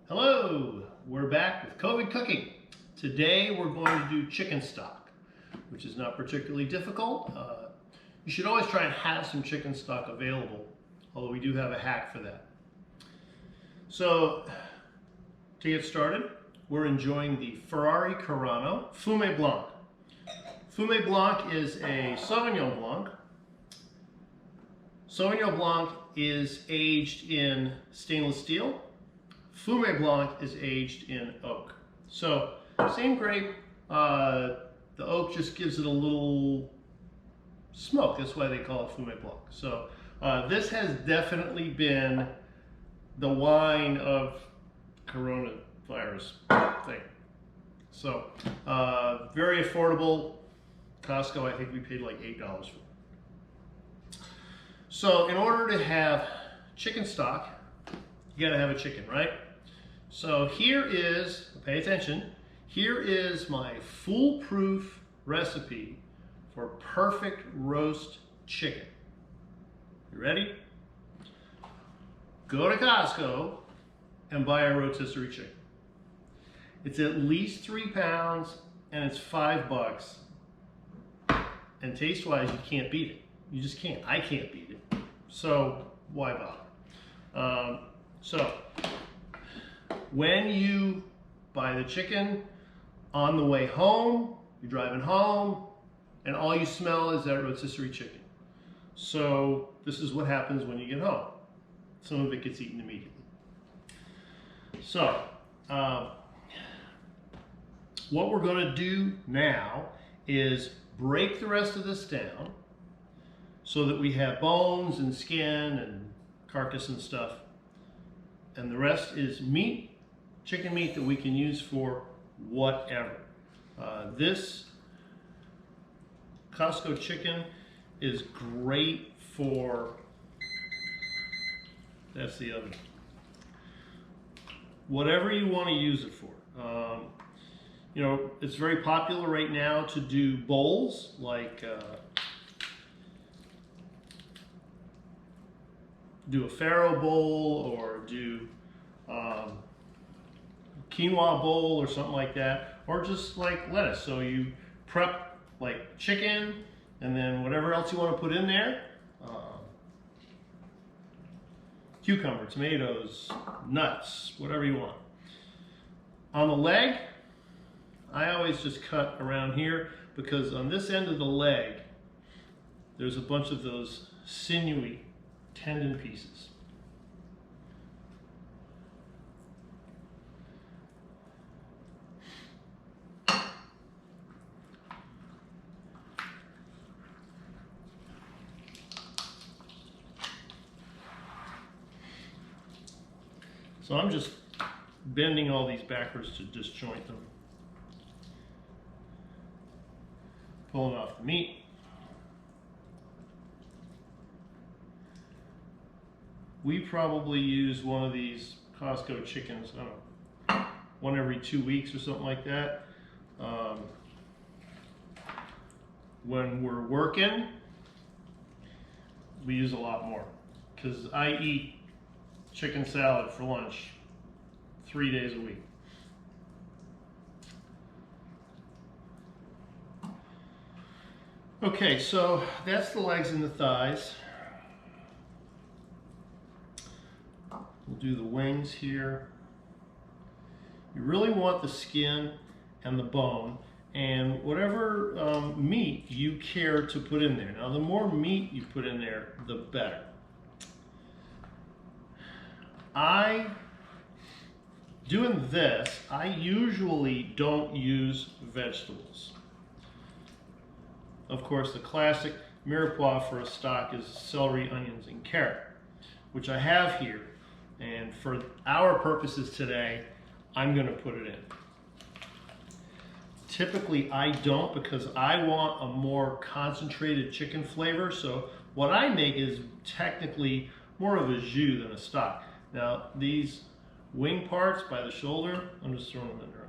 Hello, we're back with COVID cooking. Today we're going to do chicken stock, which is not particularly difficult. You should always try and have some chicken stock available, although we do have a hack for that. So, to get started, we're enjoying the Ferrari Carano Fumé Blanc. Fumé Blanc is a Sauvignon Blanc. Sauvignon Blanc is aged in stainless steel. Fumé Blanc is aged in oak. So, same grape, the oak just gives it a little smoke. That's why they call it Fumé Blanc. So, this has definitely been the wine of coronavirus thing. So, very affordable. Costco, I think we paid like $8 for it. So, in order to have chicken stock, you gotta have a chicken, right? So here is, pay attention, here is my foolproof recipe for perfect roast chicken. You ready? Go to Costco and buy a rotisserie chicken. It's at least 3 pounds and it's $5. And taste-wise, you can't beat it. You just can't. I can't beat it. So why bother? When you buy the chicken, on the way home, you're driving home, and all you smell is that rotisserie chicken. So this is what happens when you get home. Some of it gets eaten immediately. So what we're going to do now is break the rest of this down so that we have bones and skin and carcass and stuff. And the rest is meat, chicken meat that we can use for whatever. This Costco chicken is great for, that's the oven, whatever you want to use it for. You know, it's very popular right now to do bowls like do a farro bowl or do quinoa bowl or something like that, or just like lettuce. So you prep like chicken and then whatever else you want to put in there, cucumber, tomatoes, nuts, whatever you want. On the leg, I always just cut around here because on this end of the leg there's a bunch of those sinewy tendon pieces. So I'm just bending all these backwards to disjoint them. Pulling off the meat. We probably use one of these Costco chickens, I don't know, one every 2 weeks or something like that. When we're working, we use a lot more because I eat chicken salad for lunch 3 days a week. Okay, so that's the legs and the thighs. We'll do the wings here. You really want the skin and the bone and whatever meat you care to put in there. Now, the more meat you put in there, the better. Doing this, I usually don't use vegetables. Of course, the classic mirepoix for a stock is celery, onions, and carrot, which I have here. And for our purposes today, I'm going to put it in. Typically, I don't because I want a more concentrated chicken flavor. So what I make is technically more of a jus than a stock. Now, these wing parts by the shoulder, I'm just throwing them in there.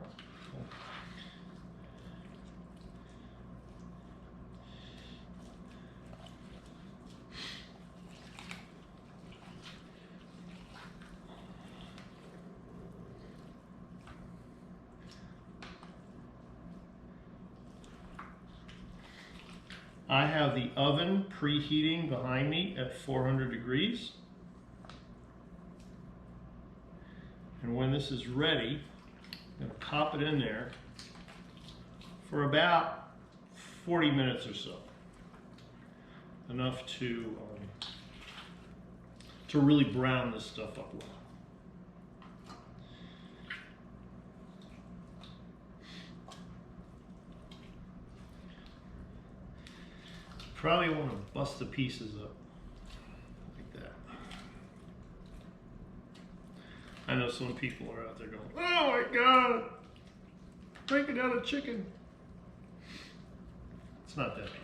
I have the oven preheating behind me at 400 degrees. And when this is ready, I'm going to pop it in there for about 40 minutes or so. Enough to really brown this stuff up well. Probably want to bust the pieces up like that. I know some people are out there going, oh my God, breaking out a chicken. It's not that hard.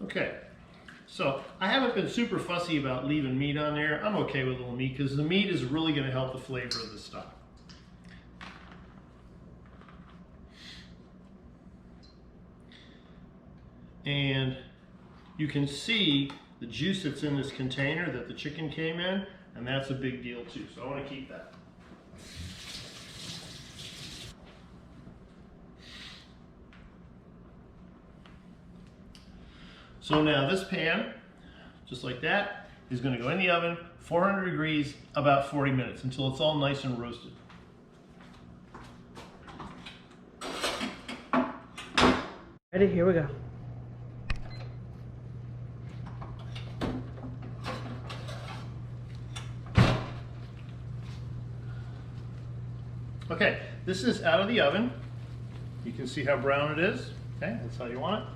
Okay, so I haven't been super fussy about leaving meat on there. I'm okay with a little meat because the meat is really going to help the flavor of the stock. And you can see the juice that's in this container that the chicken came in, and that's a big deal too. So I want to keep that. So now this pan, just like that, is going to go in the oven, 400 degrees, about 40 minutes until it's all nice and roasted. Ready? Here we go. Okay, this is out of the oven. You can see how brown it is. Okay, that's how you want it.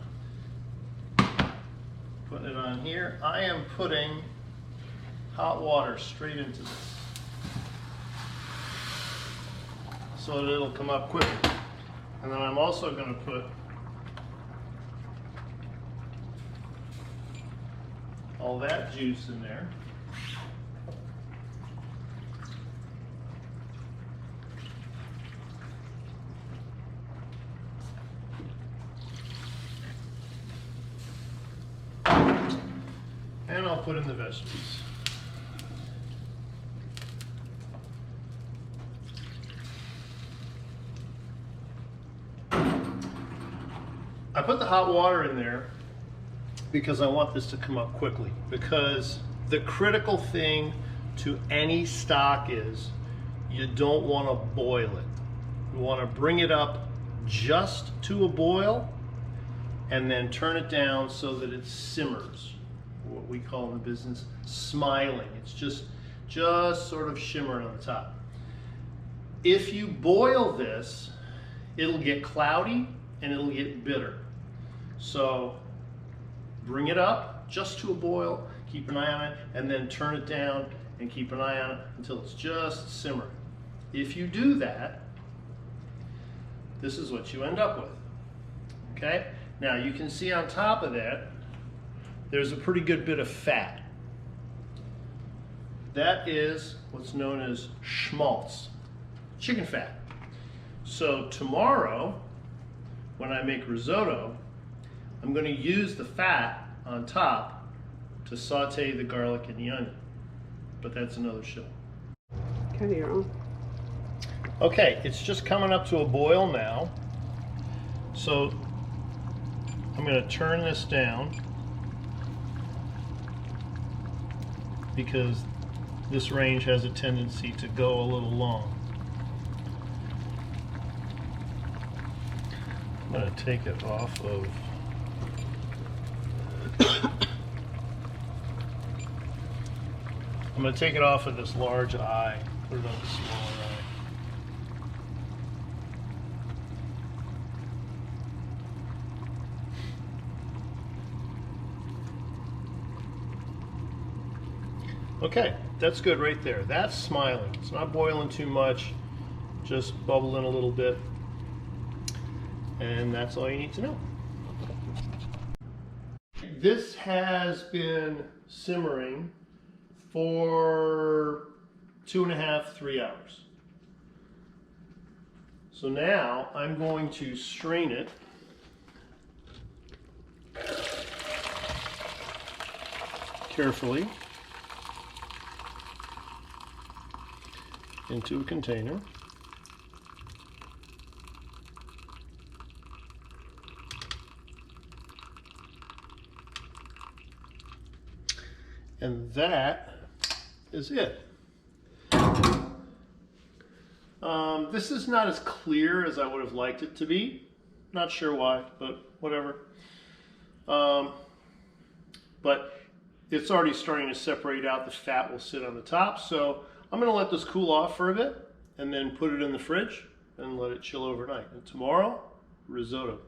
Putting it on here. I am putting hot water straight into this so that it'll come up quicker. And then I'm also going to put all that juice in there. And I'll put in the vegetables. I put the hot water in there because I want this to come up quickly, because the critical thing to any stock is you don't want to boil it. You want to bring it up just to a boil and then turn it down so that it simmers. What we call in the business smiling. It's just sort of shimmering on the top. If you boil this, it'll get cloudy and it'll get bitter. So bring it up just to a boil, keep an eye on it, and then turn it down and keep an eye on it until it's just simmering. If you do that, this is what you end up with. Okay? Now you can see on top of that, there's a pretty good bit of fat. That is what's known as schmaltz, chicken fat. So tomorrow, when I make risotto, I'm going to use the fat on top to saute the garlic and the onion. But that's another show. Kind of your own. Okay, it's just coming up to a boil now. So I'm going to turn this down because this range has a tendency to go a little long. I'm going to take it off of I'm going to take it off of this large eye, put it on the smaller eye. Okay, that's good right there. That's smiling. It's not boiling too much, just bubbling a little bit. And that's all you need to know. This has been simmering for 2.5 to 3 hours. So now I'm going to strain it carefully. into a container. And that is it. This is not as clear as I would have liked it to be. Not sure why, but whatever. But it's already starting to separate out. The fat will sit on the top. So I'm going to let this cool off for a bit and then put it in the fridge and let it chill overnight. And tomorrow, risotto.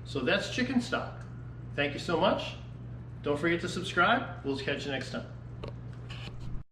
So that's chicken stock. Thank you so much. Don't forget to subscribe. We'll catch you next time.